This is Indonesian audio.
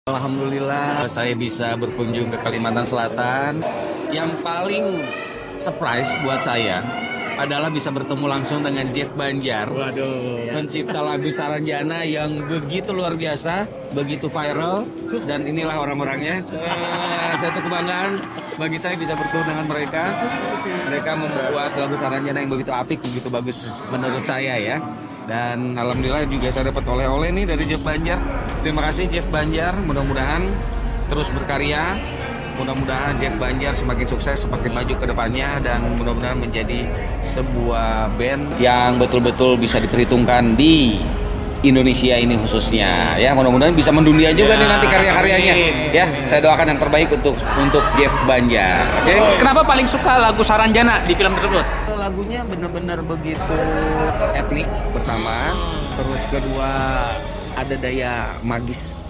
Alhamdulillah saya bisa berkunjung ke Kalimantan Selatan. Yang paling surprise buat saya adalah bisa bertemu langsung dengan Jeff Banjar. Waduh. Pencipta lagu Saranjana yang begitu luar biasa, begitu viral, dan inilah orang-orangnya. Satu kebanggaan bagi saya bisa bertemu dengan mereka. Mereka membuat lagu Saranjana yang begitu apik, begitu bagus menurut saya ya. Dan alhamdulillah juga saya dapat oleh-oleh nih dari Jeff Banjar. Terima kasih Jeff Banjar, mudah-mudahan terus berkarya. Mudah-mudahan Jeff Banjar semakin sukses, semakin maju ke depannya, dan mudah-mudahan menjadi sebuah band yang betul-betul bisa diperhitungkan di Indonesia ini khususnya. Ya, mudah-mudahan bisa mendunia juga nih nanti karya-karyanya. Ya, saya doakan yang terbaik untuk Jeff Banjar. Oke. Kenapa paling suka lagu Saranjana di film tersebut? Lagunya benar-benar begitu etnik pertama, terus kedua ada daya magis